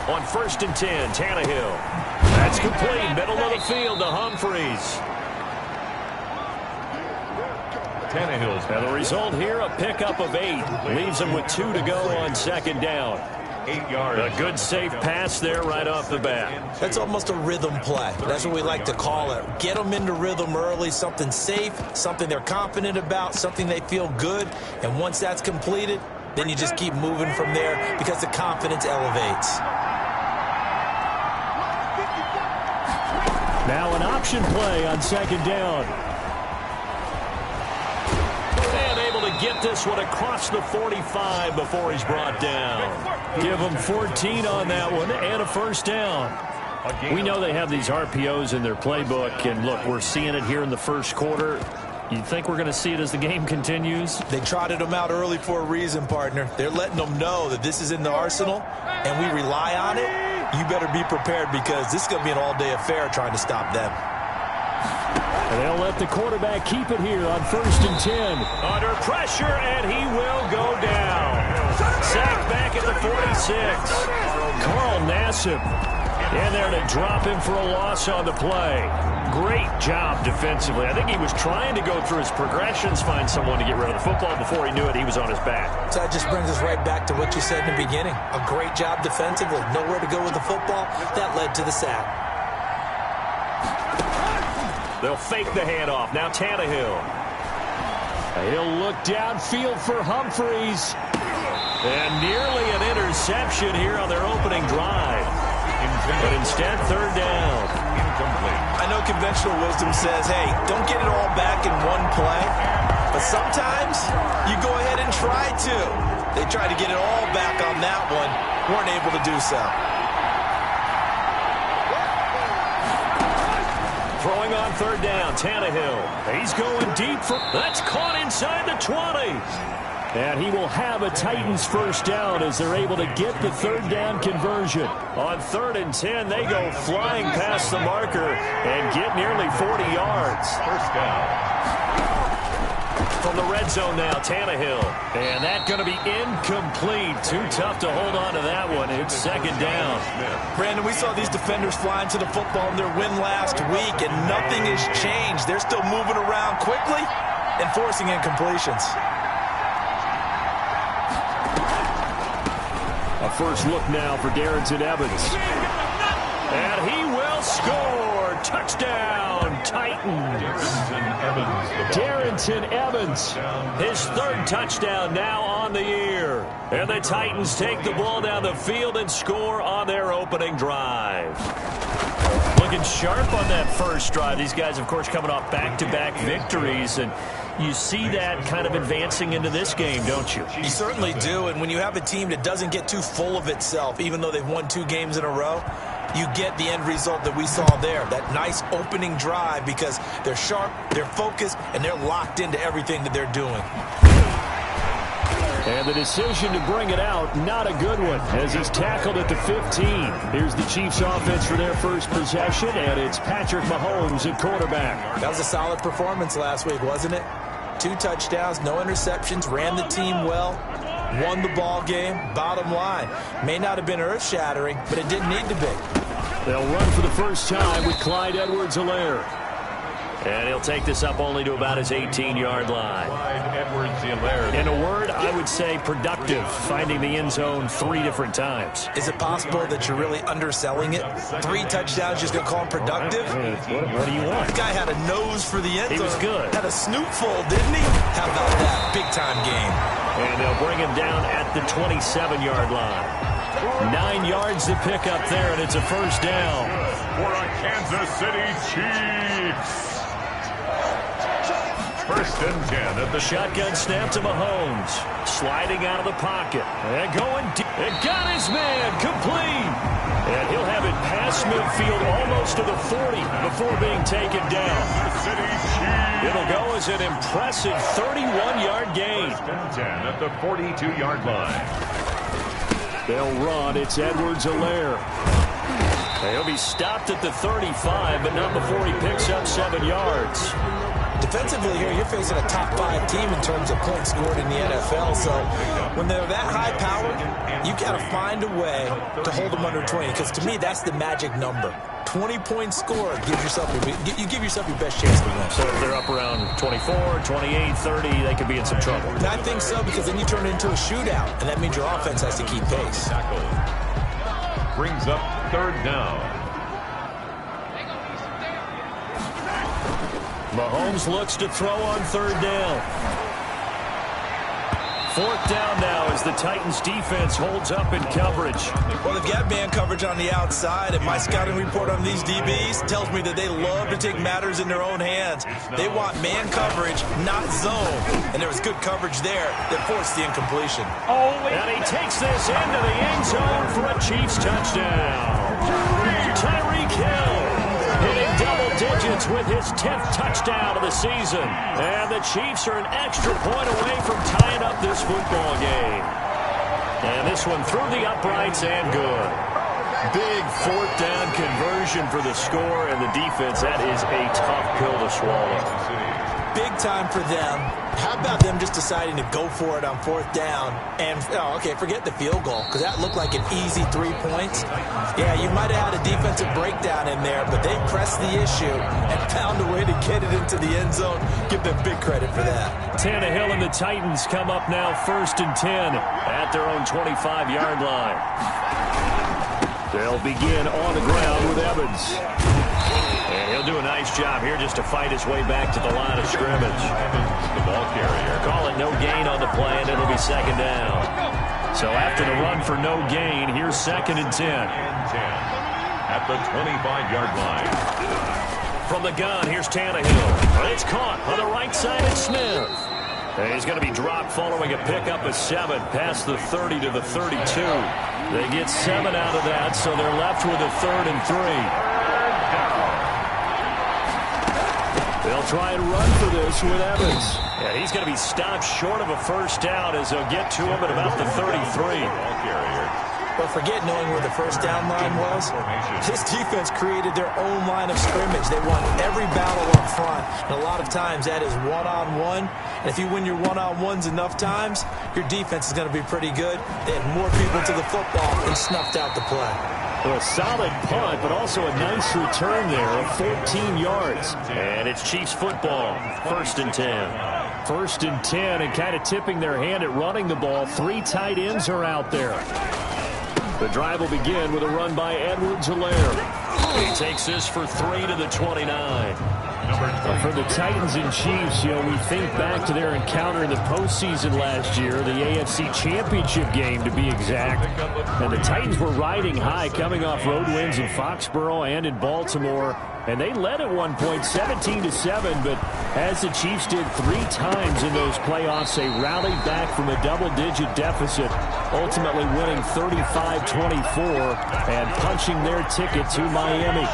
On 1st and 10, Tannehill. That's complete. Middle of the field to Humphries. Tannehill's. And the result here, a pickup of 8. Leaves him with 2 to go on 2nd down. 8 yards. A good, safe pass there right off the bat. That's almost a rhythm play. That's what we like to call it. Get them into rhythm early, something safe, something they're confident about, something they feel good. And once that's completed, then you just keep moving from there because the confidence elevates. Now an option play on 2nd down. And able to get this one across the 45 before he's brought down. Give him 14 on that one and a 1st down. We know they have these RPOs in their playbook, and look, we're seeing it here in the 1st quarter. You think we're going to see it as the game continues? They trotted them out early for a reason, partner. They're letting them know that this is in the arsenal, and we rely on it. You better be prepared because this is going to be an all-day affair trying to stop them. And they'll let the quarterback keep it here on 1st and 10. Under pressure, and he will go down. Sacked back at the 46. Carl Nassib in there to drop him for a loss on the play. Great job defensively. I think he was trying to go through his progressions, find someone to get rid of the football. Before he knew it, he was on his back. So that just brings us right back to what you said in the beginning. A great job defensively. Nowhere to go with the football. That led to the sack. They'll fake the handoff. Now Tannehill. He'll look downfield for Humphries. And nearly an interception here on their opening drive. But instead, 3rd down. I know conventional wisdom says, hey, don't get it all back in one play. But sometimes you go ahead and try to. They tried to get it all back on that one. Weren't able to do so. Throwing on 3rd down, Tannehill. He's going deep for... That's caught inside the 20. And he will have a Titans 1st down as they're able to get the 3rd down conversion. On 3rd and 10, they go flying past the marker and get nearly 40 yards. 1st down. From the red zone now, Tannehill. And that's going to be incomplete. Too tough to hold on to that one. It's 2nd down. Brandon, we saw these defenders flying to the football in their win last week, and nothing has changed. They're still moving around quickly and forcing incompletions. A first look now for Darrington Evans. And he will score. Touchdown, Titans. Darrington Evans. His 3rd touchdown now on the year. And the Titans take the ball down the field and score on their opening drive. Looking sharp on that first drive. These guys, of course, coming off back-to-back victories, and you see that kind of advancing into this game, don't you? You certainly do, and when you have a team that doesn't get too full of itself, even though they've won 2 games in a row, you get the end result that we saw there, that nice opening drive, because they're sharp, they're focused, and they're locked into everything that they're doing. And the decision to bring it out, not a good one, as he's tackled at the 15. Here's the Chiefs offense for their first possession, and it's Patrick Mahomes at quarterback. That was a solid performance last week, wasn't it? 2 touchdowns, no interceptions, ran the team well, won the ball game. Bottom line, may not have been earth-shattering, but it didn't need to be. They'll run for the first time with Clyde Edwards-Helaire. And he'll take this up only to about his 18-yard line. In a word, I would say productive, finding the end zone 3 different times. Is it possible that you're really underselling it? 3 touchdowns, just going to call him productive? What do you want? This guy had a nose for the end zone. He was good. Had a snootful, didn't he? How about that? Big-time game. And they'll bring him down at the 27-yard line. 9 yards to pick up there, and it's a first down. For a Kansas City Chiefs. 1st and 10 at the shotgun snap to Mahomes. Sliding out of the pocket. And going deep. And got his man complete. And he'll have it past midfield almost to the 40 before being taken down. It'll go as an impressive 31-yard gain. 1st and 10 at the 42-yard line. They'll run. It's Edwards-Helaire. He'll be stopped at the 35, but not before he picks up 7 yards. Defensively here, you're facing a top 5 team in terms of points scored in the NFL. So when they're that high powered, you got to find a way to hold them under 20. Because to me, that's the magic number. 20 points scored, you give yourself your best chance to win. So if they're up around 24, 28, 30, they could be in some trouble. And I think so, because then you turn it into a shootout, and that means your offense has to keep pace. Brings up third down. Mahomes looks to throw on third down. Fourth down now as the Titans defense holds up in coverage. Well, they've got man coverage on the outside, and my scouting report on these DBs tells me that they love to take matters in their own hands. They want man coverage, not zone. And there was good coverage there that forced the incompletion. And he takes this into the end zone for a Chiefs touchdown. Tyreek Hill hitting double digits with his 10th touchdown of the season. And the Chiefs are an extra point away from tying up this football game. And this one through the uprights and good. Big fourth down conversion for the score, and the defense, that is a tough pill to swallow. Big time for them. How about them just deciding to go for it on fourth down? And, okay, forget the field goal, because that looked like an easy 3 points. Yeah, you might have had a defensive breakdown in there, but they pressed the issue and found a way to get it into the end zone. Give them big credit for that. Tannehill and the Titans come up now 1st and 10 at their own 25-yard line. They'll begin on the ground with Evans. And he'll do a nice job here just to fight his way back to the line of scrimmage. The ball carrier. Call it no gain on the play, and it'll be second down. So after the run for no gain, here's 2nd and 10. At the 25-yard line. From the gun, here's Tannehill. It's caught on the right side of Smith. And he's going to be dropped following a pickup of 7 past the 30 to the 32. They get 7 out of that, so they're left with a 3rd and 3. They'll try and run for this with Evans. And he's going to be stopped short of a first down as they'll get to him at about the 33. But forget knowing where the first down line was. This defense created their own line of scrimmage. They won every battle up front. And a lot of times that is one-on-one. And if you win your one-on-ones enough times, your defense is going to be pretty good. They had more people to the football and snuffed out the play. Well, a solid punt, but also a nice return there of 14 yards. And it's Chiefs football, 1st and 10. 1st and 10, and kind of tipping their hand at running the ball. 3 tight ends are out there. The drive will begin with a run by Edwards-Helaire. He takes this for 3 to the 29. For the Titans and Chiefs, we think back to their encounter in the postseason last year, the AFC Championship game to be exact. And the Titans were riding high, coming off road wins in Foxborough and in Baltimore. And they led at one point 17-7, but as the Chiefs did 3 times in those playoffs, they rallied back from a double-digit deficit, ultimately winning 35-24 and punching their ticket to Miami.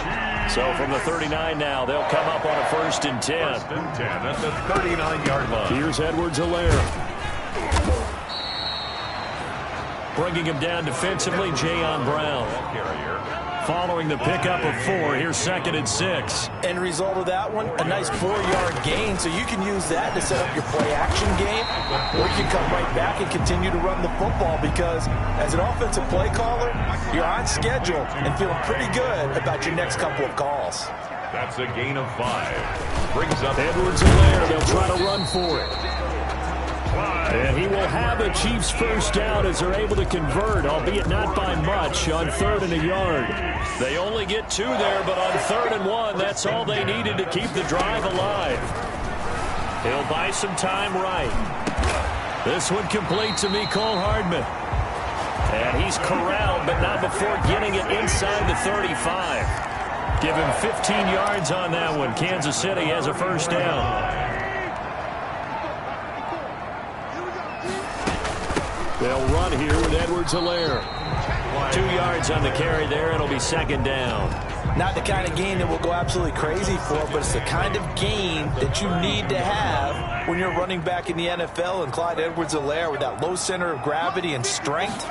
So from the 39 now, they'll come up on a 1st and 10. 1st and 10 at the 39-yard line. Here's Edwards-Helaire. Bringing him down defensively, Jayon Brown. Following the pickup of 4, here's 2nd and 6. End result of that one, a nice 4-yard gain, so you can use that to set up your play-action game, or you can come right back and continue to run the football, because as an offensive play caller, you're on schedule and feeling pretty good about your next couple of calls. That's a gain of 5. Brings up Edwards-Helaire. They'll try to run for it. And he will have a Chiefs first down as they're able to convert, albeit not by much, on 3rd and a yard. They only get 2 there, but on 3rd and 1, that's all they needed to keep the drive alive. He'll buy some time right. This one complete to Mecole Hardman. And he's corralled, but not before getting it inside the 35. Give him 15 yards on that one. Kansas City has a first down. They'll run here with Edwards-Helaire. 2 yards on the carry there. It'll be 2nd down. Not the kind of gain that we'll go absolutely crazy for, but it's the kind of gain that you need to have when you're running back in the NFL. And Clyde Edwards-Helaire, with that low center of gravity and strength,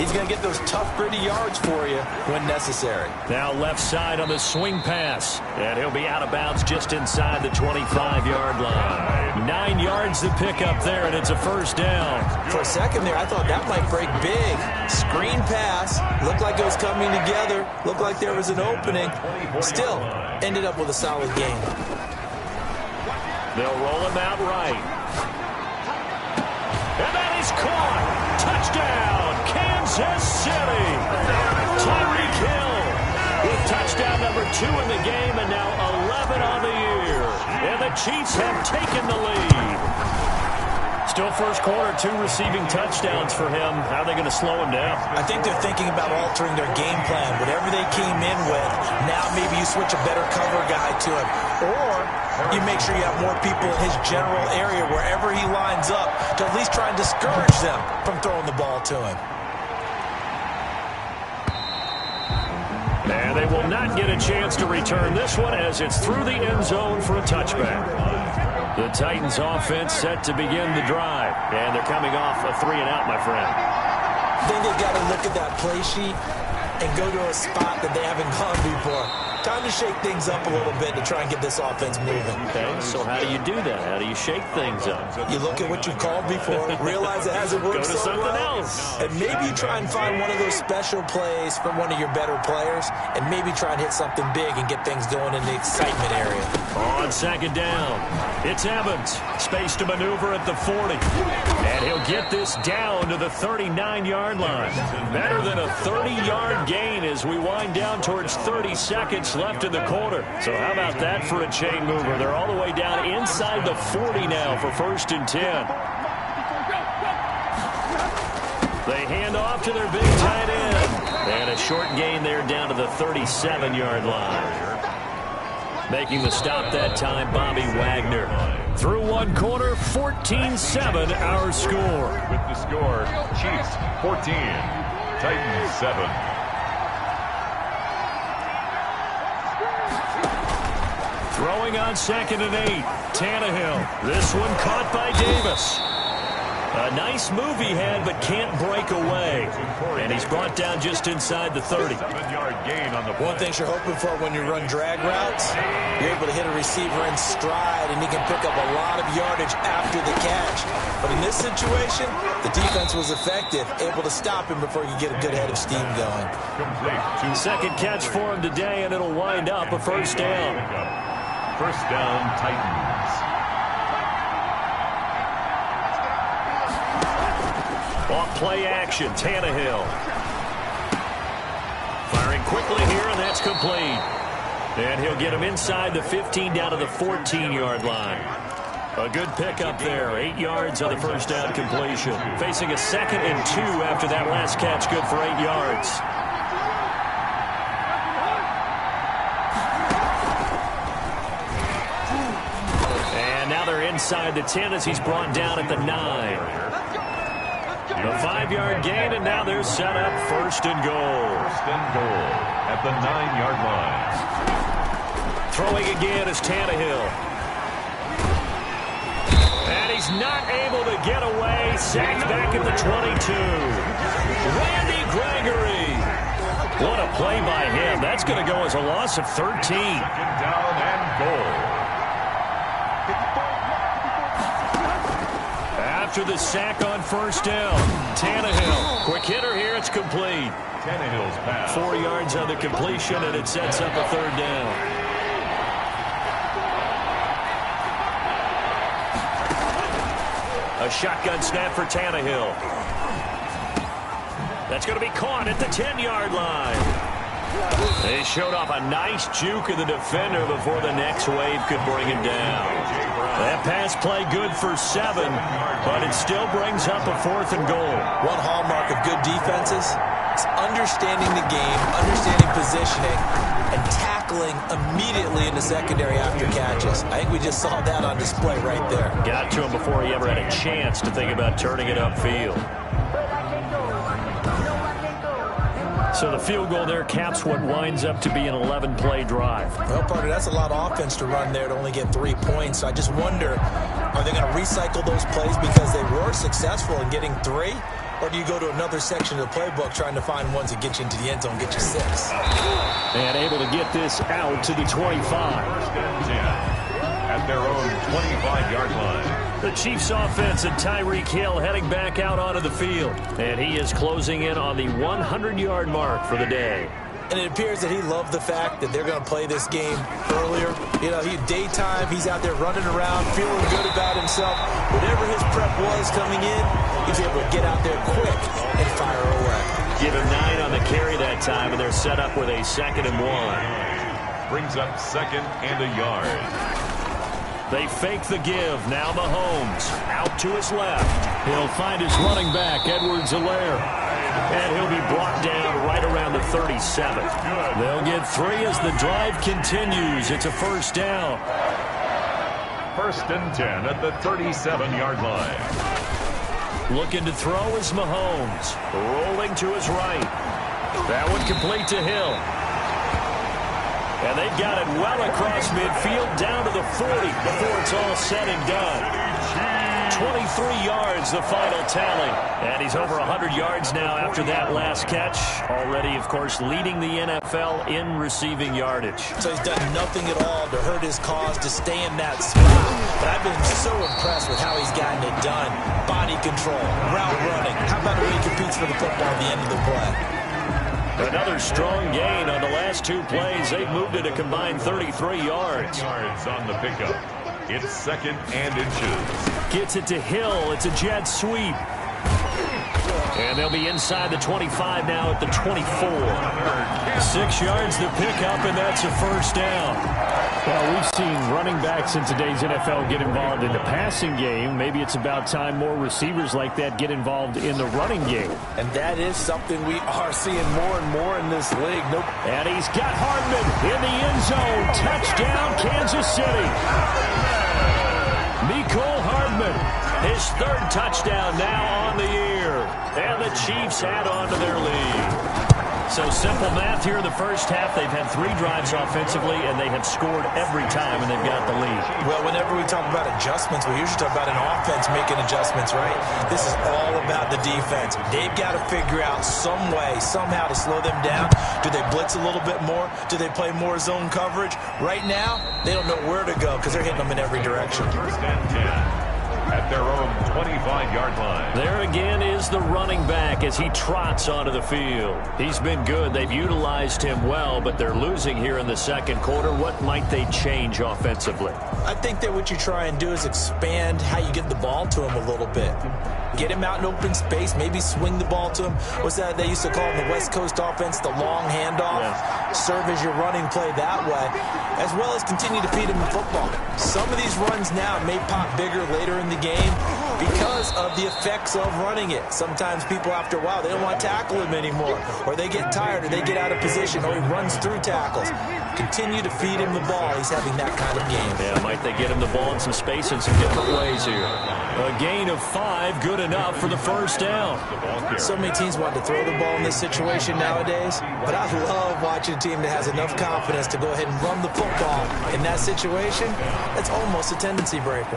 He's going to get those tough, gritty yards for you when necessary. Now left side on the swing pass. And he'll be out of bounds just inside the 25-yard line. 9 yards to pick up there, and it's a first down. For a second there, I thought that might break big. Screen pass. Looked like it was coming together. Looked like there was an opening. Still, ended up with a solid game. They'll roll him out right. And that is caught. Touchdown, Kansas City. Tyreek Hill with touchdown number 2 in the game, and now 11 on the year. And the Chiefs have taken the lead. Still first quarter, 2 receiving touchdowns for him. How are they going to slow him down? I think they're thinking about altering their game plan. Whatever they came in with, now maybe you switch a better cover guy to him. Or you make sure you have more people in his general area wherever he lines up to at least try and discourage them from throwing the ball to him. And they will not get a chance to return this one as it's through the end zone for a touchback. The Titans offense set to begin the drive. And they're coming off a 3-and-out, my friend. I think they've got to look at that play sheet and go to a spot that they haven't gone before. Time to shake things up a little bit to try and get this offense moving. Okay, so how do you do that? How do you shake things up? You look at what you called before, realize it hasn't worked Go to so something well, else. and maybe you try and find one of those special plays from one of your better players, and maybe try and hit something big and get things going in the excitement area. On second down, it's Evans. Space to maneuver at the 40. And he'll get this down to the 39-yard line. Better than a 30-yard gain as we wind down towards 30 seconds left in the quarter. So how about that for a chain mover? They're all the way down inside the 40 now for 1st and 10. They hand off to their big tight end. And a short gain there down to the 37-yard line. Making the stop that time, Bobby Wagner. Through one quarter, 14-7 our score. With the score, Chiefs 14, Titans 7. Throwing on 2nd and 8. Tannehill. This one caught by Davis. A nice move he had, but can't break away. And he's brought down just inside the 30. 7-yard gain on the One thing you're hoping for when you run drag routes, you're able to hit a receiver in stride, and he can pick up a lot of yardage after the catch. But in this situation, the defense was effective, able to stop him before you get a good head of steam going. complete. Second catch for him today, and it'll wind up a first down. First down, Titans. Off play action, Tannehill. Firing quickly here, and that's complete. And he'll get him inside the 15 down to the 14-yard line. A good pickup there. 8 yards on the first down completion. Facing a 2nd and 2 after that last catch. Good for 8 yards. And now they're inside the 10 as he's brought down at the 9. The 5-yard gain, and now they're set up 1st and goal. 1st and goal at the 9-yard line. Throwing again is Tannehill. And he's not able to get away. Sacked back at the 22. Randy Gregory. What a play by him. That's going to go as a loss of 13. 2nd down and goal. After the sack on 1st down, Tannehill. Quick hitter here. It's complete. Tannehill's pass. 4 yards on the completion, and it sets up a 3rd down. A shotgun snap for Tannehill. That's going to be caught at the 10-yard line. They showed off a nice juke of the defender before the next wave could bring him down. That pass play good for 7, but it still brings up a 4th and goal. One hallmark of good defenses is understanding the game, understanding positioning, and tackling immediately in the secondary after catches. I think we just saw that on display right there. Got to him before he ever had a chance to think about turning it upfield. So the field goal there caps what winds up to be an 11-play drive. Well, partner, that's a lot of offense to run there to only get 3 points. So I just wonder, are they going to recycle those plays because they were successful in getting 3? Or do you go to another section of the playbook trying to find ones that get you into the end zone, get you 6? And able to get this out to the 25. First and 10 at their own 25-yard line. The Chiefs offense and Tyreek Hill heading back out onto the field. And he is closing in on the 100-yard mark for the day. And it appears that he loved the fact that they're going to play this game earlier. You know, daytime, he's out there running around, feeling good about himself. Whatever his prep was coming in, he's able to get out there quick and fire away. Give him 9 on the carry that time, and they're set up with a 2nd and 1. Brings up 2nd and a yard. They fake the give. Now Mahomes out to his left. He'll find his running back, Edwards-Helaire. And he'll be brought down right around the 37. They'll get 3 as the drive continues. It's a first down. First and 10 at the 37-yard line. Looking to throw is Mahomes. Rolling to his right. That one complete to Hill. And they've got it well across midfield down to the 40 before it's all said and done. 23 yards, the final tally. And he's over 100 yards now after that last catch. Already, of course, leading the NFL in receiving yardage. So he's done nothing at all to hurt his cause, to stay in that spot. But I've been so impressed with how he's gotten it done. Body control, route running. How about the way he competes for the football at the end of the play? Another strong gain on the last 2 plays. They've moved it a combined 33 yards. Yards on the pickup. It's 2nd and inches. Gets it to Hill. It's a jet sweep. And they'll be inside the 25 now at the 24. 6 yards the pickup, and that's a first down. Well, we've seen running backs in today's NFL get involved in the passing game. Maybe it's about time more receivers like that get involved in the running game. And that is something we are seeing more and more in this league. And he's got Hardman in the end zone. Touchdown, Kansas City. Mecole Hardman, his 3rd touchdown now on the year. And the Chiefs add on to their lead. So simple math here in the first half. They've had 3 drives offensively, and they have scored every time, and they've got the lead. Well, whenever we talk about adjustments, we usually talk about an offense making adjustments, right? This is all about the defense. They've got to figure out some way, somehow to slow them down. Do they blitz a little bit more? Do they play more zone coverage? Right now, they don't know where to go because they're hitting them in every direction. First and 10 at their own 25-yard line. There again is the running back as he trots onto the field. He's been good. They've utilized him well, but they're losing here in the 2nd quarter. What might they change offensively? I think that what you try and do is expand how you get the ball to him a little bit. Get him out in open space, maybe swing the ball to him. What's that they used to call in the West Coast offense, the long handoff? Yeah. Serve as your running play that way, as well as continue to feed him the football. Some of these runs now may pop bigger later in the game because of the effects of running it. Sometimes people, after a while, they don't want to tackle him anymore, or they get tired, or they get out of position, or he runs through tackles. Continue to feed him the ball. He's having that kind of game. Yeah, might they get him the ball in some space in some different ways here. A gain of 5, good enough for the first down. So many teams want to throw the ball in this situation nowadays, but I love watching a team that has enough confidence to go ahead and run the football. In that situation, that's almost a tendency breaker.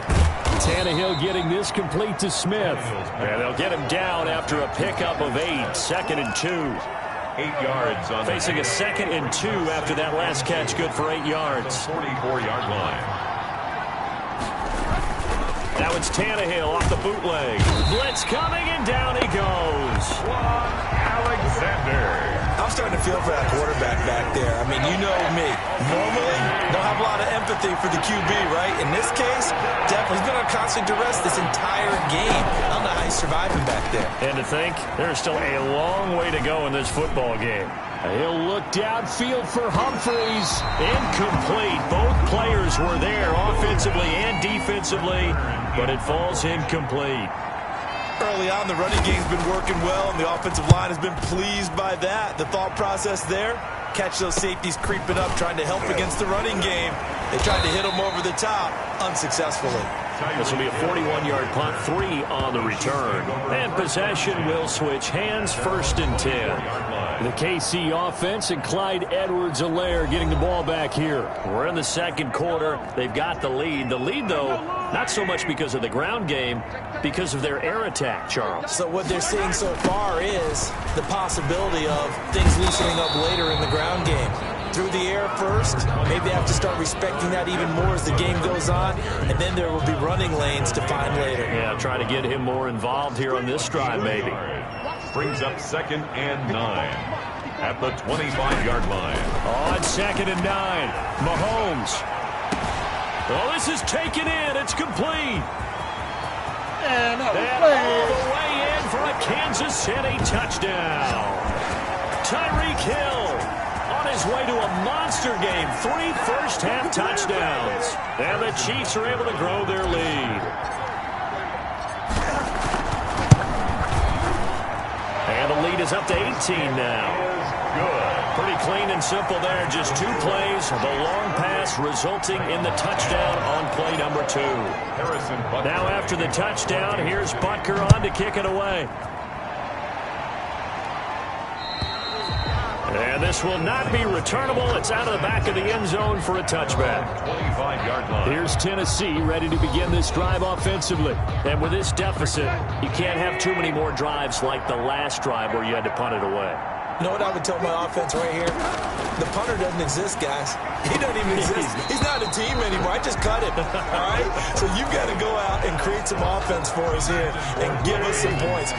Tannehill getting this complete to Smith. And they'll get him down after a pickup of 8, 2nd and 2. 8 yards on Facing a 2nd and 2 after that last catch, good for 8 yards. 44-yard line. Now it's Tannehill off the bootleg. Blitz coming, and down he goes. Alexander. I'm starting to feel for that quarterback back there. I mean, you know me. Normally, don't have a lot of empathy for the QB, right? In this case, definitely he's been on constant duress this entire game. I don't know how he's surviving back there. And to think, there's still a long way to go in this football game. He'll look downfield for Humphreys. Incomplete. Both players were there offensively and defensively, but it falls incomplete. Early on, the running game's been working well, and the offensive line has been pleased by that. The thought process there, catch those safeties creeping up, trying to help against the running game. They tried to hit him over the top unsuccessfully. This will be a 41-yard punt, 3 on the return. And possession will switch hands, 1st and 10. The KC offense and Clyde Edwards-Helaire getting the ball back here. We're in the second quarter. They've got the lead. The lead, though, not so much because of the ground game, because of their air attack, Charles. So what they're seeing so far is the possibility of things loosening up later in the ground game. Through the air first, maybe have to start respecting that even more as the game goes on, and then there will be running lanes to find later. Yeah, try to get him more involved here on this drive, maybe. Brings up 2nd and 9 at the 25-yard line. On 2nd and 9, Mahomes. Oh, this is taken in. It's complete. And all the way in for a Kansas City touchdown. Tyreek Hill on his way to a monster game. 3 first-half touchdowns. And the Chiefs are able to grow their lead. And the lead is up to 18 now. Pretty clean and simple there. Just 2 plays. The long pass resulting in the touchdown on play number 2. Now after the touchdown, here's Butker on to kick it away. And this will not be returnable. It's out of the back of the end zone for a touchback. 25-yard line. Here's Tennessee ready to begin this drive offensively. And with this deficit, you can't have too many more drives like the last drive where you had to punt it away. You know what I would tell my offense right here? The punter doesn't exist, guys. He doesn't even exist. He's not a team anymore. I just cut him. All right? So you've got to go out and create some offense for us here and give us some points.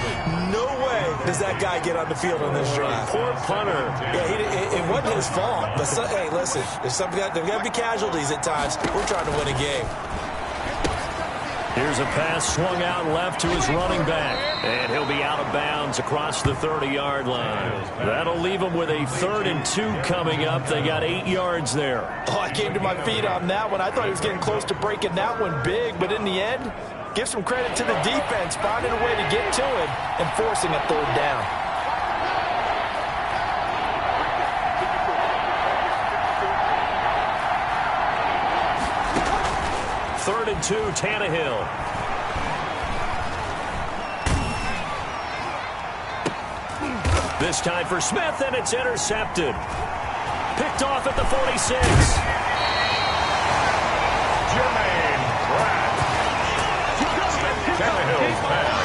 No way does that guy get on the field on this drive. Poor punter. Yeah, it wasn't his fault. But, hey, listen, there's got to be casualties at times. We're trying to win a game. Here's a pass swung out left to his running back. And he'll be out of bounds across the 30-yard line. That'll leave him with a 3rd and 2 coming up. They got 8 yards there. Oh, I came to my feet on that one. I thought he was getting close to breaking that one big. But in the end, give some credit to the defense, finding a way to get to it and forcing a 3rd down. Third and 2, Tannehill. This time for Smith, and it's intercepted. Picked off at the 46. Jermaine Pratt. Tannehill's pass.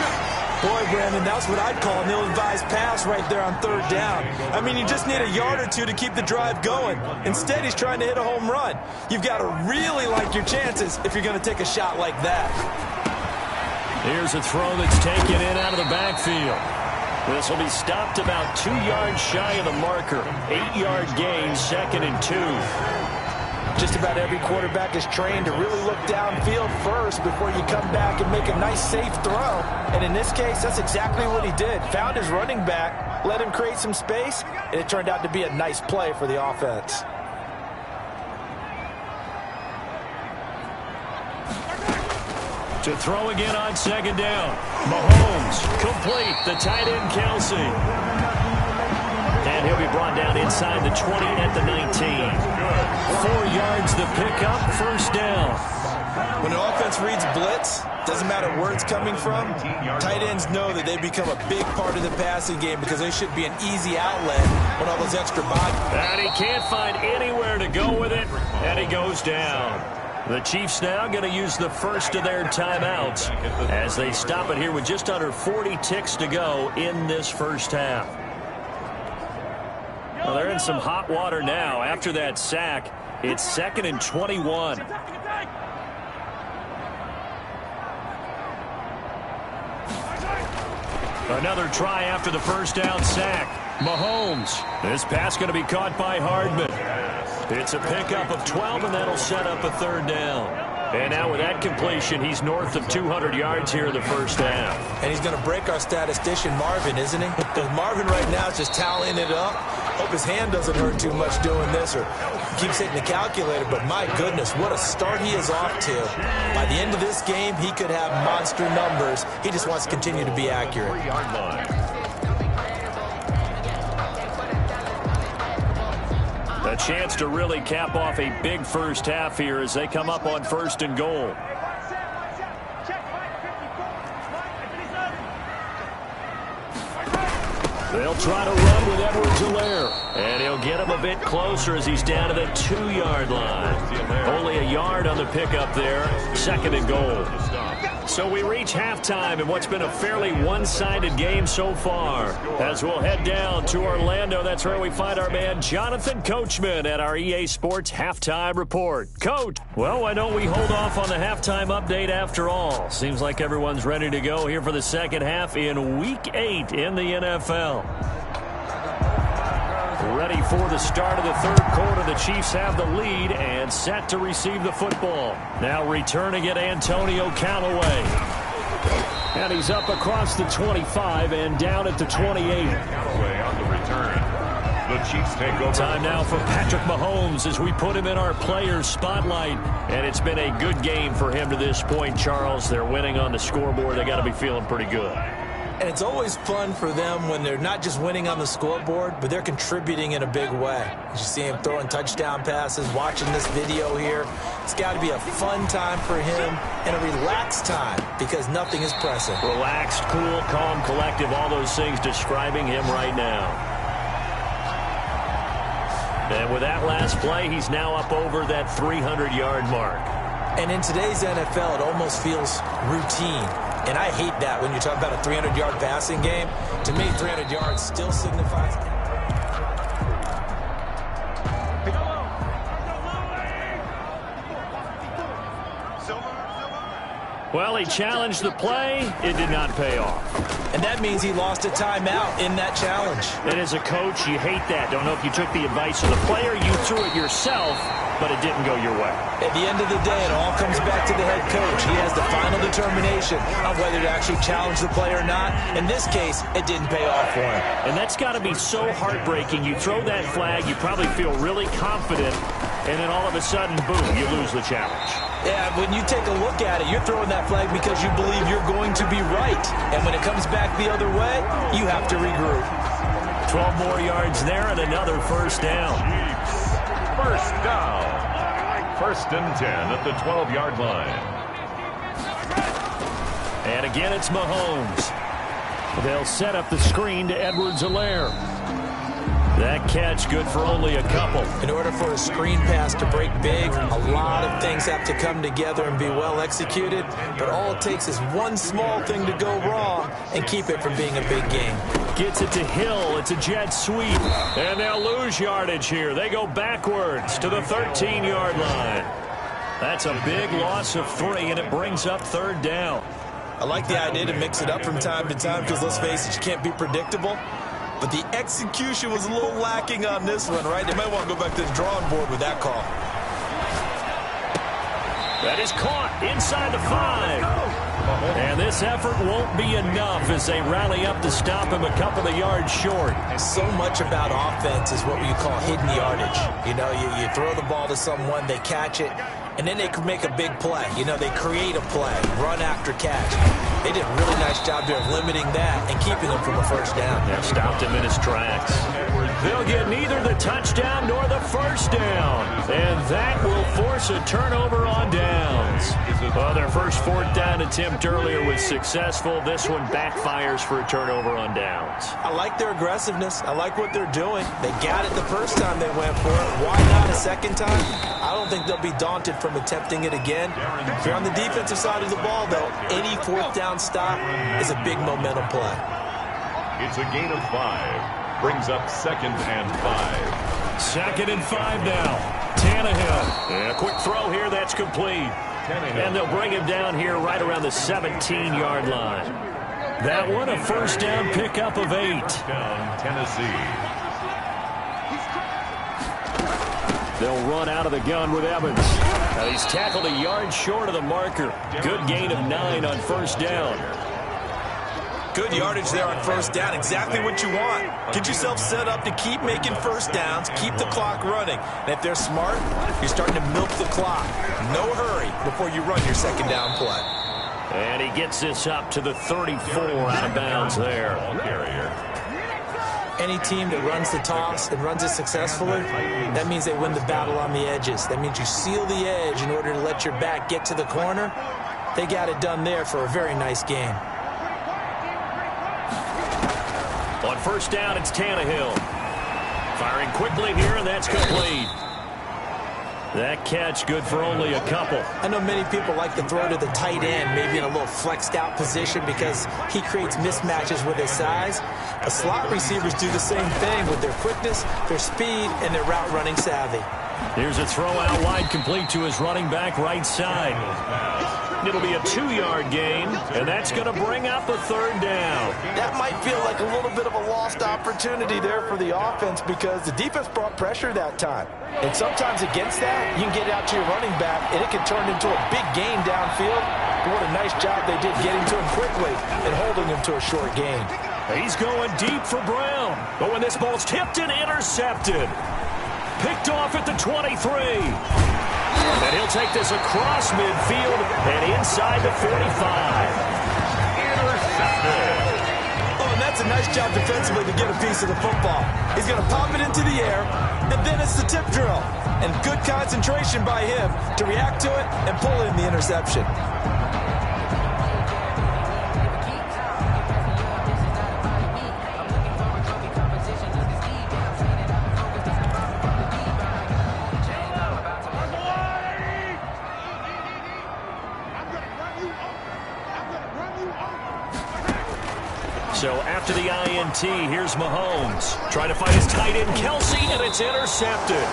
Boy, Brandon, that's what I'd call an ill-advised pass right there on 3rd down. I mean, you just need a yard or 2 to keep the drive going. Instead, he's trying to hit a home run. You've got to really like your chances if you're going to take a shot like that. Here's a throw that's taken in out of the backfield. This will be stopped about 2 yards shy of the marker. 8-yard gain, 2nd and 2. Just about every quarterback is trained to really look downfield first before you come back and make a nice, safe throw. And in this case, that's exactly what he did. Found his running back, let him create some space, and it turned out to be a nice play for the offense. To throw again on 2nd down. Mahomes, complete. The tight end, Kelsey. And he'll be brought down inside the 20 at the 19. 4 yards the pickup, 1st down. When an offense reads blitz, doesn't matter where it's coming from, tight ends know that they become a big part of the passing game because they should be an easy outlet when all those extra bodies. And he can't find anywhere to go with it, and he goes down. The Chiefs now going to use the first of their timeouts as they stop it here with just under 40 ticks to go in this first half. Well, they're in some hot water now. After that sack, it's 2nd and 21. Another try after the first down sack. Mahomes. This pass going to be caught by Hardman. It's a pickup of 12, and that'll set up a 3rd down. And now with that completion, he's north of 200 yards here in the first half. And he's going to break our statistician, Marvin, isn't he? Because Marvin right now is just tallying it up. Hope his hand doesn't hurt too much doing this or keeps hitting the calculator. But my goodness, what a start he is off to. By the end of this game, he could have monster numbers. He just wants to continue to be accurate. 3-yard line. A chance to really cap off a big first half here as they come up on 1st and goal. They'll try to run with Edwards-Helaire. And he'll get him a bit closer as he's down to the 2-yard line. Only a yard on the pickup there. 2nd and goal. So we reach halftime in what's been a fairly one-sided game so far. As we'll head down to Orlando, that's where we find our man Jonathan Coachman at our EA Sports Halftime Report. Coach, well, why don't we hold off on the halftime update after all? Seems like everyone's ready to go here for the second half in Week 8 in the NFL. Ready for the start of the 3rd quarter. The Chiefs have the lead and set to receive the football. Now returning it, Antonio Callaway. And he's up across the 25 and down at the 28. Callaway on the return. The Chiefs take over. Time now for Patrick Mahomes as we put him in our players' spotlight. And it's been a good game for him to this point, Charles. They're winning on the scoreboard. They got to be feeling pretty good. And it's always fun for them when they're not just winning on the scoreboard, but they're contributing in a big way. You see him throwing touchdown passes, watching this video here. It's got to be a fun time for him and a relaxed time because nothing is pressing. Relaxed, cool, calm, collective, all those things describing him right now. And with that last play, he's now up over that 300-yard mark. And in today's NFL, it almost feels routine. And I hate that when you're talking about a 300-yard passing game. To me, 300 yards still signifies. Well, he challenged the play. It did not pay off. And that means he lost a timeout in that challenge. And as a coach, you hate that. Don't know if you took the advice of the player. You threw it yourself, but it didn't go your way. At the end of the day, it all comes back to the head coach. He has the final determination on whether to actually challenge the play or not. In this case, it didn't pay off for him. And that's got to be so heartbreaking. You throw that flag, you probably feel really confident, and then all of a sudden, boom, you lose the challenge. Yeah, when you take a look at it, you're throwing that flag because you believe you're going to be right. And when it comes back the other way, you have to regroup. 12 more yards there and another first down. First down. 1st and 10 at the 12-yard line. And again, it's Mahomes. They'll set up the screen to Edwards-Helaire. That catch good for only a couple. In order for a screen pass to break big, a lot of things have to come together and be well executed. But all it takes is one small thing to go wrong and keep it from being a big game. Gets it to Hill. It's a jet sweep. And they'll lose yardage here. They go backwards to the 13-yard line. That's a big loss of 3, and it brings up 3rd down. I like the idea to mix it up from time to time because, let's face it, you can't be predictable. But the execution was a little lacking on this one, right? They might want to go back to the drawing board with that call. That is caught inside the 5. And this effort won't be enough as they rally up to stop him a couple of yards short. So much about offense is what you call hidden yardage. You know, you throw the ball to someone, they catch it, and then they can make a big play. You know, they create a play, run after catch. They did a really nice job there of limiting that and keeping him from a first down. Yeah, stopped him in his tracks. They'll get neither the touchdown nor the first down. And that will force a turnover on downs. Well, their first 4th down attempt earlier was successful. This one backfires for a turnover on downs. I like their aggressiveness. I like what they're doing. They got it the first time they went for it. Why not a second time? I don't think they'll be daunted from attempting it again. If you're on the defensive side of the ball, though, any 4th down stop is a big momentum play. It's a gain of 5. Brings up 2nd and 5. 2nd and 5 now. Tannehill. And a quick throw here. That's complete. And they'll bring him down here right around the 17-yard line. That one a first down pickup of 8. Down Tennessee. They'll run out of the gun with Evans. Now he's tackled a yard short of the marker. Good gain of 9 on first down. Good yardage there on first down. Exactly what you want. Get yourself set up to keep making first downs, keep the clock running. And if they're smart, you're starting to milk the clock. No hurry before you run your second down play. And he gets this up to the 34 out of bounds there. Carrier. Any team that runs the toss and runs it successfully, that means they win the battle on the edges. That means you seal the edge in order to let your back get to the corner. They got it done there for a very nice game. On first down, it's Tannehill. Firing quickly here, and that's complete. That catch good for only a couple. I know many people like to throw to the tight end, maybe in a little flexed out position because he creates mismatches with his size. But slot receivers do the same thing with their quickness, their speed, and their route running savvy. Here's a throw out wide, complete to his running back right side. It'll be a 2-yard gain, and that's going to bring up a third down. That might feel like a little bit of a lost opportunity there for the offense because the defense brought pressure that time. And sometimes against that, you can get out to your running back, and it can turn into a big gain downfield. But what a nice job they did getting to him quickly and holding him to a short gain. He's going deep for Brown. But when this ball's tipped and intercepted. Picked off at the 23. And he'll take this across midfield and inside the 45. Intercepted. Oh, and that's a nice job defensively to get a piece of the football. He's going to pop it into the air, and then it's the tip drill. And good concentration by him to react to it and pull in the interception. So after the INT, here's Mahomes. Trying to find his tight end, Kelsey, and it's intercepted.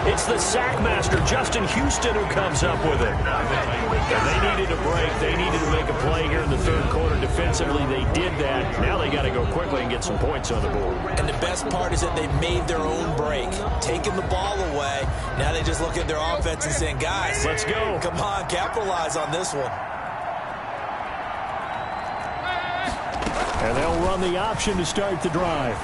It's the sack master, Justin Houston, who comes up with it. And they needed a break. They needed to make a play here in the third quarter defensively. They did that. Now they got to go quickly and get some points on the board. And the best part is that they made their own break, taking the ball away. Now they just look at their offense and saying, guys, let's go. Come on, capitalize on this one. And they'll run the option to start the drive.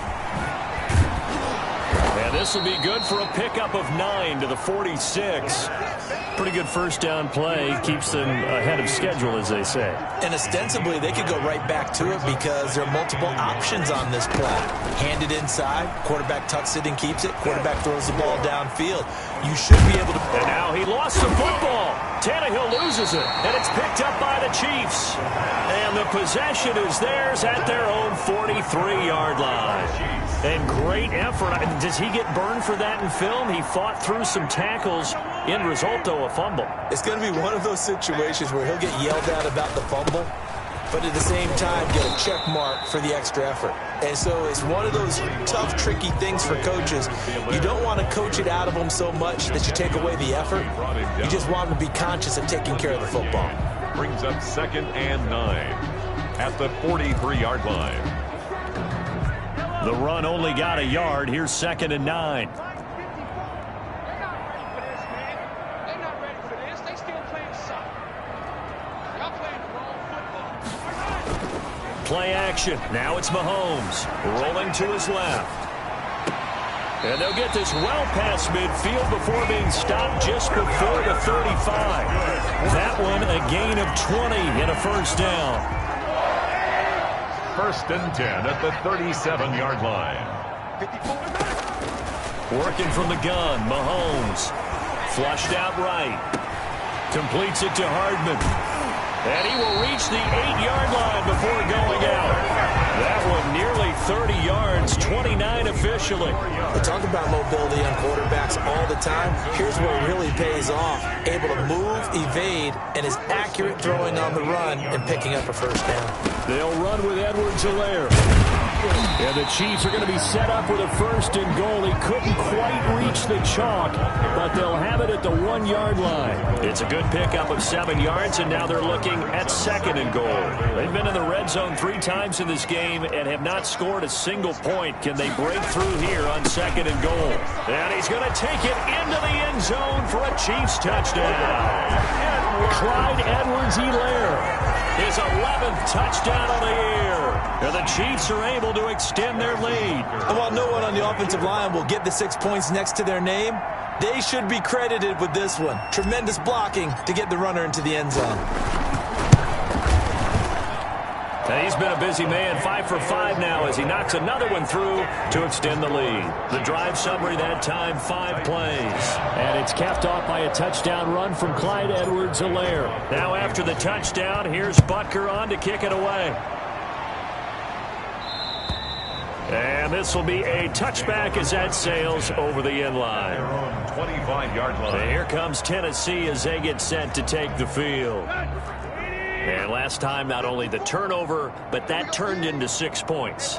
And this will be good for a pickup of 9 to the 46. Pretty good first down play. Keeps them ahead of schedule, as they say. And ostensibly, they could go right back to it because there are multiple options on this play. Hand it inside. Quarterback tucks it and keeps it. Quarterback throws the ball downfield. You should be able to... And now he lost the football. Tannehill loses it, and it's picked up by the Chiefs. And the possession is theirs at their own 43-yard line. And great effort. Does he get burned for that in film? He fought through some tackles. End result, though, a fumble. It's going to be one of those situations where he'll get yelled at about the fumble, but at the same time get a check mark for the extra effort. And so it's one of those tough, tricky things for coaches. You don't want to coach it out of them so much that you take away the effort. You just want them to be conscious of taking care of the football. Brings up 2nd and 9 at the 43-yard line. The run only got a yard. Here's 2nd and 9. Play action. Now it's Mahomes rolling to his left. And they'll get this well past midfield before being stopped just before the 35. That one a gain of 20 and a first down. 1st and 10 at the 37-yard line. Working from the gun, Mahomes. Flushed out right. Completes it to Hardman. And he will reach the 8-yard line before going out. That one nearly 30 yards, 29 officially. We talk about mobility on quarterbacks all the time. Here's where it really pays off. Able to move, evade, and is accurate throwing on the run and picking up a first down. They'll run with Edwards-Helaire. And the Chiefs are going to be set up with a 1st and goal. He couldn't quite reach the chalk, but they'll have it at the 1-yard line. It's a good pickup of 7 yards, and now they're looking at 2nd and goal. They've been in the red zone 3 times in this game and have not scored a single point. Can they break through here on 2nd and goal? And he's going to take it into the end zone for a Chiefs touchdown. Clyde Edwards-Helaire. His 11th touchdown of the year. And the Chiefs are able to extend their lead. And while no one on the offensive line will get the 6 points next to their name, they should be credited with this one. Tremendous blocking to get the runner into the end zone. And he's been a busy man, 5 for 5 now as he knocks another one through to extend the lead. The drive summary that time, 5 plays. And it's capped off by a touchdown run from Clyde Edwards-Helaire. Now after the touchdown, here's Butker on to kick it away. And this will be a touchback as that sails over the end line. 25-yard line. And here comes Tennessee as they get set to take the field. And last time, not only the turnover, but that turned into 6 points.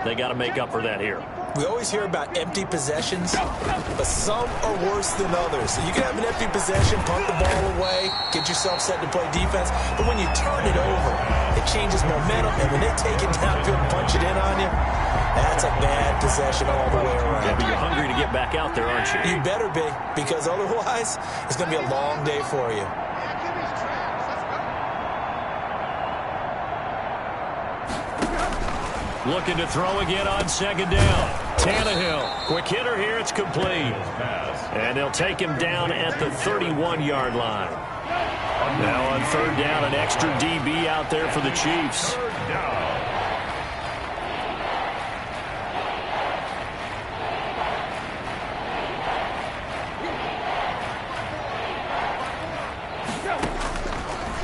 They got to make up for that here. We always hear about empty possessions, but some are worse than others. So you can have an empty possession, punt the ball away, get yourself set to play defense, but when you turn it over, it changes momentum, and when they take it downfield and punch it in on you, that's a bad possession all the way around. Yeah, but you're hungry to get back out there, aren't you? You better be, because otherwise, it's going to be a long day for you. Looking to throw again on second down. Tannehill, quick hitter here, it's complete. And they'll take him down at the 31-yard line. Now on third down, an extra DB out there for the Chiefs.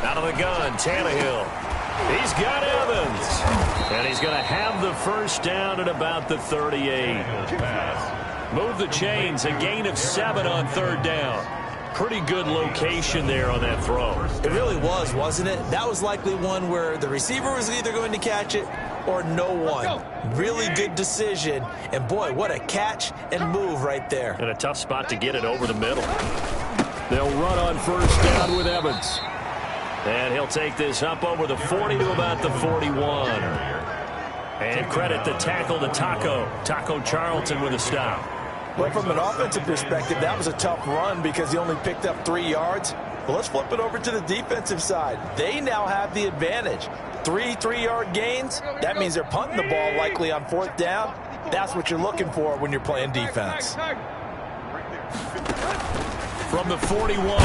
Out of the gun, Tannehill. He's got Evans. And he's going to have the first down at about the 38. Move the chains, a gain of 7 on third down. Pretty good location there on that throw. It really was, wasn't it? That was likely one where the receiver was either going to catch it or no one. Really good decision. And boy, what a catch and move right there. And a tough spot to get it over the middle. They'll run on first down with Evans. And he'll take this up over the 40 to about the 41. And credit the tackle to Taco Charlton with a stop. Well, from an offensive perspective, that was a tough run because he only picked up 3 yards. Well, let's flip it over to the defensive side. They now have the advantage. 3 3-yard gains. That means they're punting the ball likely on fourth down. That's what you're looking for when you're playing defense. From the 41,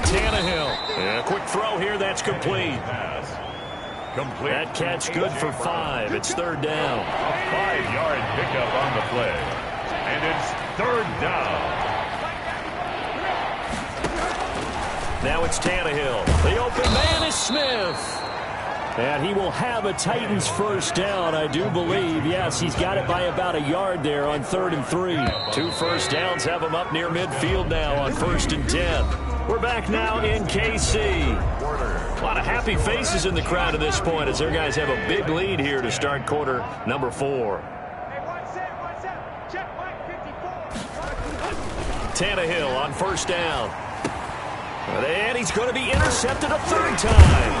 Tannehill. And a quick throw here, that's complete. That catch good for 5. It's third down. A 5-yard pickup on the play. And it's third down. Now it's Tannehill. The open man is Smith. And he will have a Titans first down, I do believe. Yes, he's got it by about a yard there on 3rd and 3. 2 first downs have him up near midfield now on 1st and 10. We're back now in KC. A lot of happy faces in the crowd at this point as their guys have a big lead here to start quarter number 4. Tannehill on first down. And he's going to be intercepted a 3rd time.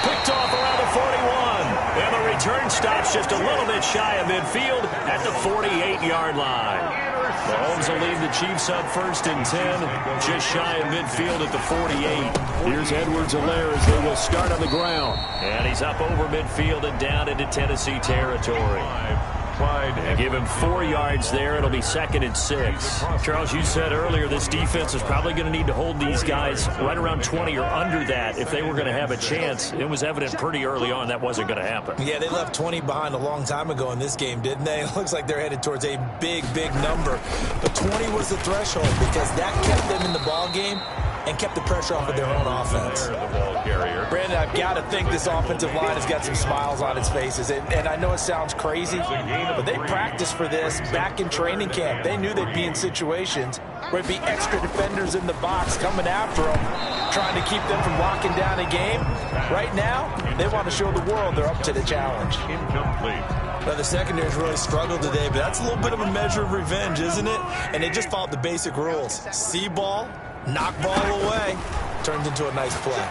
Picked off around the 41. And the return stops just a little bit shy of midfield at the 48-yard line. Mahomes will lead the Chiefs up 1st and 10, just shy of midfield at the 48. Here's Edwards-Helaire as they will start on the ground. And he's up over midfield and down into Tennessee territory. Give him 4 yards there. It'll be 2nd and 6. Charles, you said earlier this defense is probably going to need to hold these guys right around 20 or under that if they were going to have a chance. It was evident pretty early on that wasn't going to happen. Yeah, they left 20 behind a long time ago in this game, didn't they? It looks like they're headed towards a big, big number. But 20 was the threshold because that kept them in the ball game and kept the pressure off of their own offense. Brandon, I've got to think this offensive line has got some smiles on its faces. And I know it sounds crazy, but they practiced for this back in training camp. They knew they'd be in situations where it'd be extra defenders in the box coming after them, trying to keep them from locking down a game. Right now, they want to show the world they're up to the challenge. Incomplete. Now, the secondary's really struggled today, but that's a little bit of a measure of revenge, isn't it? And they just followed the basic rules. See ball, knock ball away, turns into a nice play.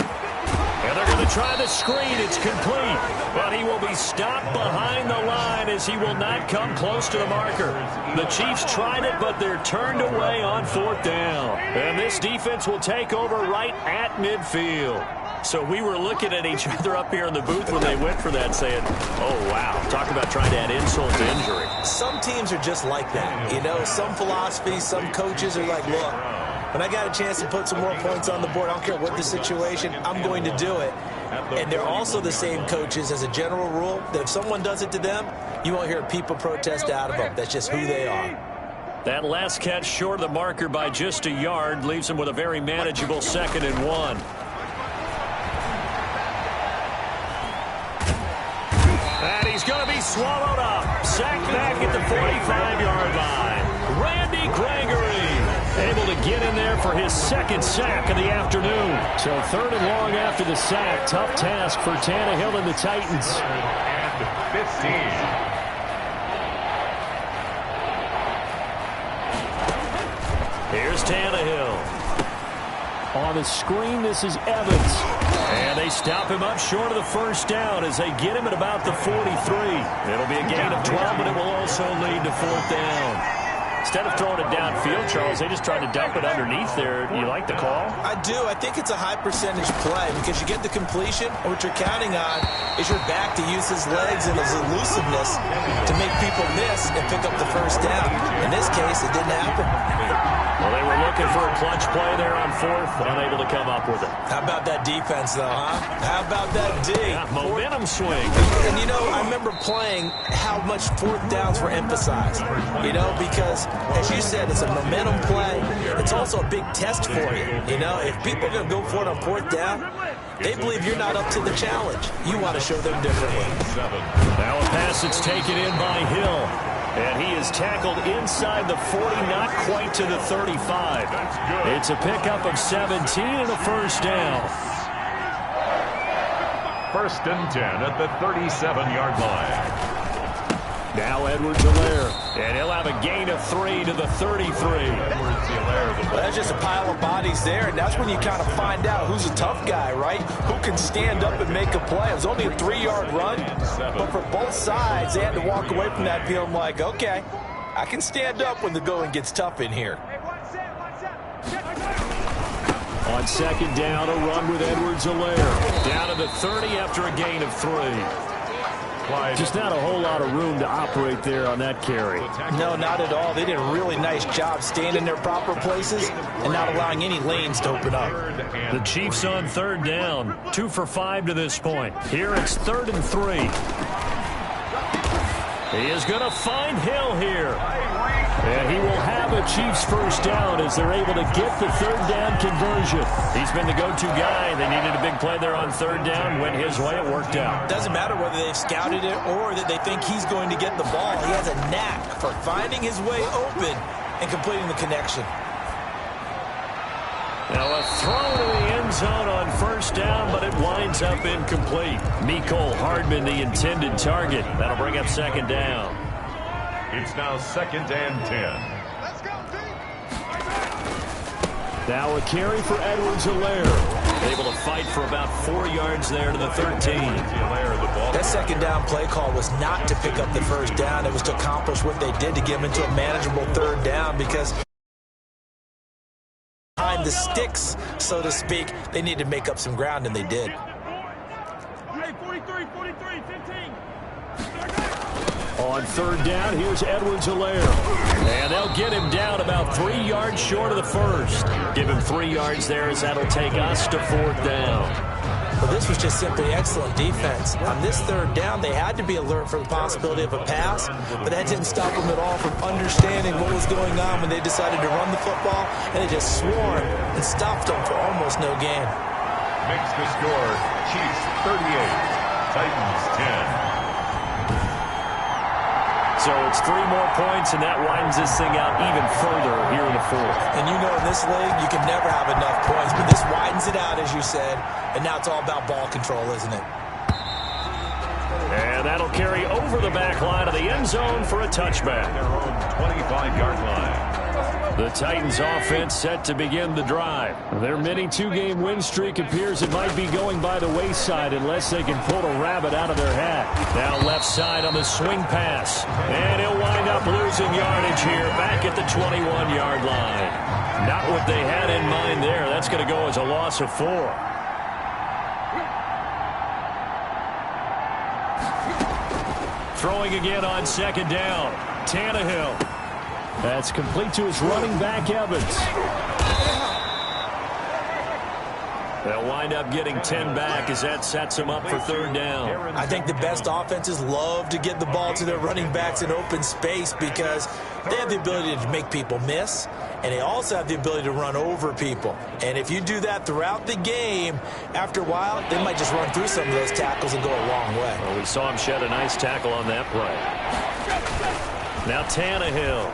And they're going to try the screen. It's complete. But he will be stopped behind the line as he will not come close to the marker. The Chiefs tried it, but they're turned away on 4th down. And this defense will take over right at midfield. So we were looking at each other up here in the booth when they went for that saying, oh, wow, talk about trying to add insult to injury. Some teams are just like that. You know, some philosophies, some coaches are like, look, when I got a chance to put some more points on the board, I don't care what the situation, I'm going to do it. And they're also the same coaches as a general rule that if someone does it to them, you won't hear people protest out of them. That's just who they are. That last catch short of the marker by just a yard leaves him with a very manageable 2nd and 1. And he's going to be swallowed up. Sacked back at the 45-yard line. Randy Gregory able to get in there for his 2nd sack of the afternoon. So 3rd and long after the sack. Tough task for Tannehill and the Titans. 15. Here's Tannehill. On the screen, this is Evans. And they stop him up short of the 1st down as they get him at about the 43. It'll be a gain of 12, but it will also lead to 4th down. Instead of throwing it downfield, Charles, they just tried to dump it underneath there. You like the call? I do. I think it's a high percentage play because you get the completion, and what you're counting on is your back to use his legs and his elusiveness to make people miss and pick up the 1st down. In this case, it didn't happen. Well, they were looking for a clutch play there on 4th, unable to come up with it. How about that defense, though, huh? How about that D? Yeah, momentum swing. And, you know, I remember playing how much 4th downs were emphasized, you know, because, as you said, it's a momentum play. It's also a big test for you, you know. If people are going to go for it on 4th down, they believe you're not up to the challenge. You want to show them differently. Now a pass that's taken in by Hill. And he is tackled inside the 40, not quite to the 35. It's a pickup of 17 and a 1st down. 1st and 10 at the 37-yard line. Now Edwards-Helaire. And he'll have a gain of 3 to the 33. Well, that's just a pile of bodies there, and that's when you kind of find out who's a tough guy, right? Who can stand up and make a play. It was only a 3-yard run, but for both sides, they had to walk away from that feeling like, okay, I can stand up when the going gets tough in here. On 2nd down, a run with Edwards-Helaire. Down to the 30 after a gain of 3. Just not a whole lot of room to operate there on that carry. No, not at all. They did a really nice job staying in their proper places and not allowing any lanes to open up. The Chiefs on 3rd down. 2 for 5 to this point. Here it's 3rd and 3. He is going to find Hill here. And he will have a Chiefs 1st down as they're able to get the 3rd down conversion. He's been the go-to guy. They needed a big play there on 3rd down. Went his way. It worked out. Doesn't matter whether they've scouted it or that they think he's going to get the ball. He has a knack for finding his way open and completing the connection. Now a throw to the end zone on 1st down, but it winds up incomplete. Mecole Hardman, the intended target. That'll bring up 2nd down. It's now 2nd and 10. Now a carry for Edwards-Helaire. Able to fight for about 4 yards there to the 13. That 2nd down play call was not to pick up the 1st down. It was to accomplish what they did to get him into a manageable 3rd down because behind the sticks, so to speak, they need to make up some ground, and they did. On 3rd down, here's Edwards-Helaire. And they'll get him down about 3 yards short of the 1st. Give him 3 yards there as that'll take us to 4th down. Well, this was just simply excellent defense. On this 3rd down, they had to be alert for the possibility of a pass, but that didn't stop them at all from understanding what was going on when they decided to run the football, and they just swarmed and stopped them for almost no gain. Makes the score Chiefs 38, Titans 10. So it's 3 more points, and that widens this thing out even further here in the 4th. And you know in this league, you can never have enough points, but this widens it out, as you said, and now it's all about ball control, isn't it? And that'll carry over the back line of the end zone for a touchback. Their own 25-yard line. The Titans offense set to begin the drive. Their mini 2-game win streak appears it might be going by the wayside unless they can pull a rabbit out of their hat. Now left side on the swing pass. And he'll wind up losing yardage here back at the 21-yard line. Not what they had in mind there. That's going to go as a loss of 4. Throwing again on 2nd down. Tannehill. That's complete to his running back, Evans. They'll wind up getting 10 back as that sets them up for third down. I think the best offenses love to get the ball to their running backs in open space because they have the ability to make people miss, and they also have the ability to run over people. And if you do that throughout the game, after a while, they might just run through some of those tackles and go a long way. Well, we saw him shed a nice tackle on that play. Now Tannehill.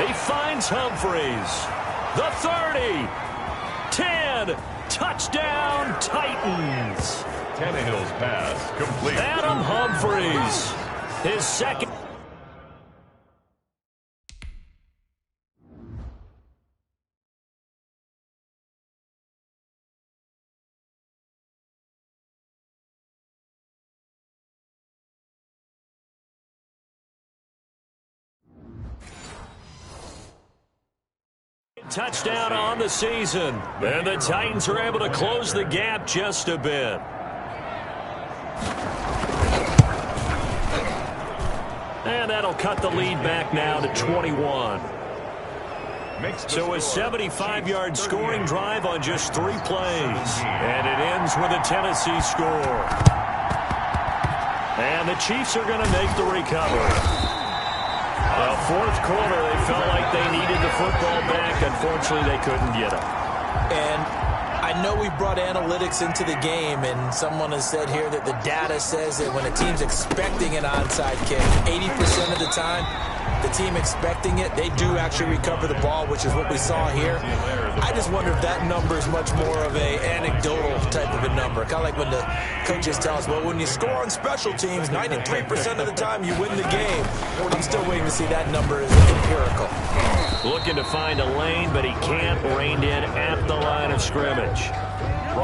He finds Humphreys. The 30. 10. Touchdown, Titans. Tannehill's pass complete. Adam Humphreys. His second. Touchdown on the season. And the Titans are able to close the gap just a bit. And that'll cut the lead back now to 21. So a 75-yard scoring drive on just 3 plays. And it ends with a Tennessee score. And the Chiefs are going to make the recovery. Well, fourth quarter, they felt like they needed the football back. Unfortunately, they couldn't get it. And I know we brought analytics into the game, and someone has said here that the data says that when a team's expecting an onside kick, 80% of the time, the team expecting it, they do actually recover the ball, which is what we saw here. I just wonder if that number is much more of a anecdotal type of a number. Kind of like when the coaches tell us, well, when you score on special teams, 93% of the time you win the game. I'm still waiting to see that number is empirical. Looking to find a lane, but he can't. Reined in at the line of scrimmage.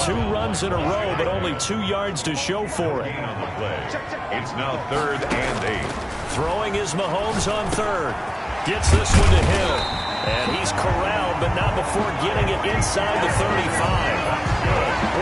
2 runs in a row, but only 2 yards to show for it. It's now 3rd and 8. Throwing is Mahomes on 3rd. Gets this one to Hill. And he's corralled, but not before getting it inside the 35.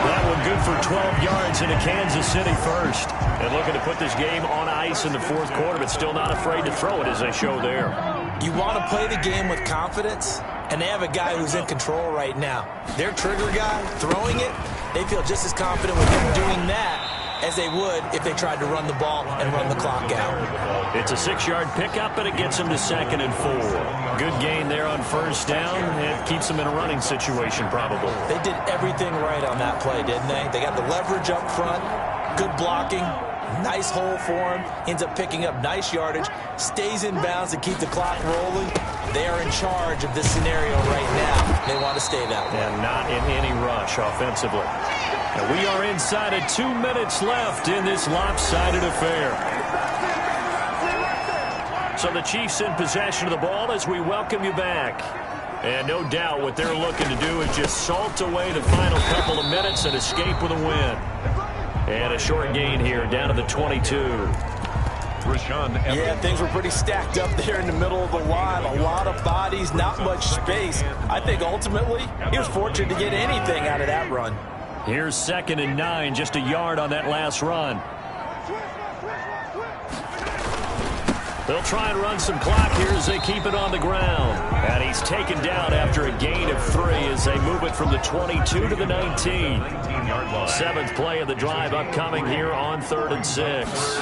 That one good for 12 yards into Kansas City first. And looking to put this game on ice in the fourth quarter, but still not afraid to throw it as they show there. You want to play the game with confidence, and they have a guy who's in control right now. Their trigger guy, throwing it, they feel just as confident with him doing that as they would if they tried to run the ball and run the clock out. It's a 6-yard pickup, and it gets them to 2nd and 4. Good gain there on first down. It keeps them in a running situation, probably. They did everything right on that play, didn't they? They got the leverage up front, good blocking, nice hole for him, ends up picking up nice yardage, stays in bounds to keep the clock rolling. They are in charge of this scenario right now. They want to stay that way. And not in any rush offensively. And we are inside of 2 minutes left in this lopsided affair. So the Chiefs in possession of the ball as we welcome you back. And no doubt what they're looking to do is just salt away the final couple of minutes and escape with a win. And a short gain here down to the 22. Yeah, things were pretty stacked up there in the middle of the line. A lot of bodies, not much space. I think ultimately he was fortunate to get anything out of that run. Here's 2nd and 9, just a yard on that last run. They'll try and run some clock here as they keep it on the ground. And he's taken down after a gain of 3 as they move it from the 22 to the 19. 7th play of the drive upcoming here on 3rd and 6.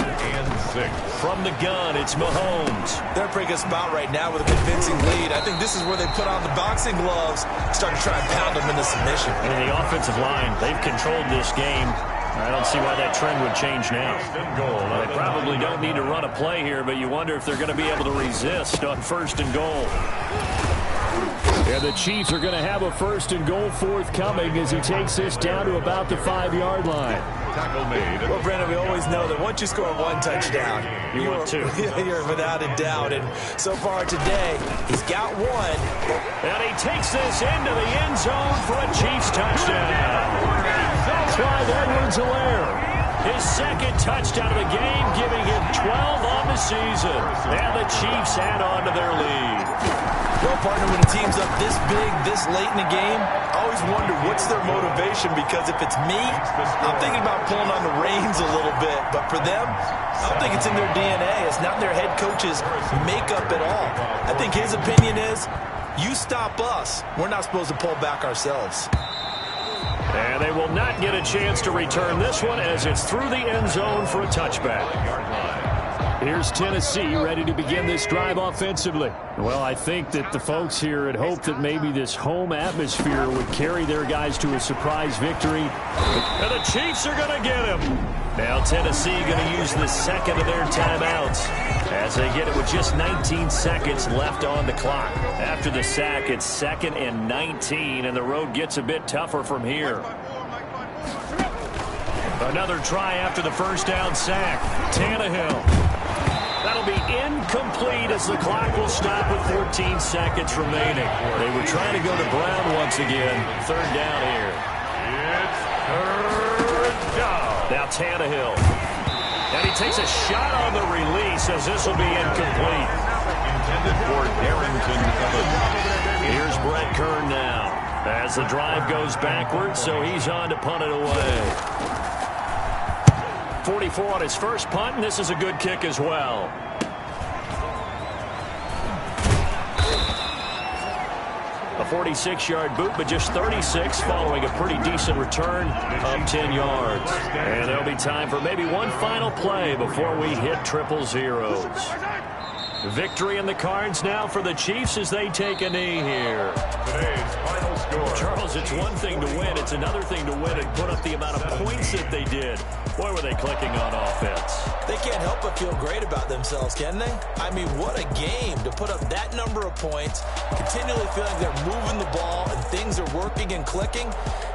From the gun, it's Mahomes. They're in a pretty good spot right now with a convincing lead. I think this is where they put on the boxing gloves, start to try and pound them into submission. And the offensive line, they've controlled this game. I don't see why that trend would change now. They probably don't need to run a play here, but you wonder if they're going to be able to resist on 1st and goal. And the Chiefs are going to have a 1st and goal forthcoming as he takes this down to about the 5-yard line. Tackle made. Well, Brandon, we always know that once you score 1 touchdown, you want 2. You're without a doubt. And so far today, he's got 1. And he takes this into the end zone for a Chiefs touchdown. Clyde Edwards-Helaire, his 2nd touchdown of the game, giving him 12 on the season. And the Chiefs add on to their lead. Well, partner, when a team's up this big, this late in the game, I always wonder what's their motivation, because if it's me, I'm thinking about pulling on the reins a little bit. But for them, I don't think it's in their DNA. It's not their head coach's makeup at all. I think his opinion is, you stop us, we're not supposed to pull back ourselves. And they will not get a chance to return this one as it's through the end zone for a touchback. Here's Tennessee ready to begin this drive offensively. Well, I think that the folks here had hoped that maybe this home atmosphere would carry their guys to a surprise victory. And the Chiefs are going to get him. Now Tennessee going to use the second of their timeouts as they get it with just 19 seconds left on the clock. After the sack, it's 2nd and 19, and the road gets a bit tougher from here. Another try after the first down sack. Tannehill. That'll be incomplete as the clock will stop with 14 seconds remaining. They were trying to go to Brown once again. 3rd down here. It's 3rd down. Now Tannehill. And he takes a shot on the release as this will be incomplete. Intended for Darrington Evans. Here's Brett Kern now as the drive goes backwards, so he's on to punt it away. 44 on his first punt, and this is a good kick as well. A 46-yard boot, but just 36 following a pretty decent return of 10 yards. And there'll be time for maybe one final play before we hit 000. Victory in the cards now for the Chiefs as they take a knee here. Today's final score. Charles, it's one thing to win. It's another thing to win and put up the amount of points that they did. Boy, were they clicking on offense. They can't help but feel great about themselves, can they? I mean, what a game to put up that number of points, continually feeling they're moving the ball and things are working and clicking.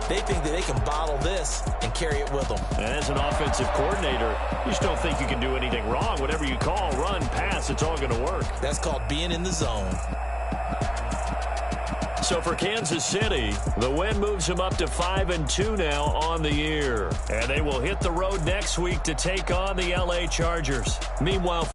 They think that they can bottle this and carry it with them. And as an offensive coordinator, you just don't think you can do anything wrong. Whatever you call, run, pass, it's all going to work. That's called being in the zone. So for Kansas City, the win moves them up to 5-2 now on the year. And they will hit the road next week to take on the LA Chargers. Meanwhile,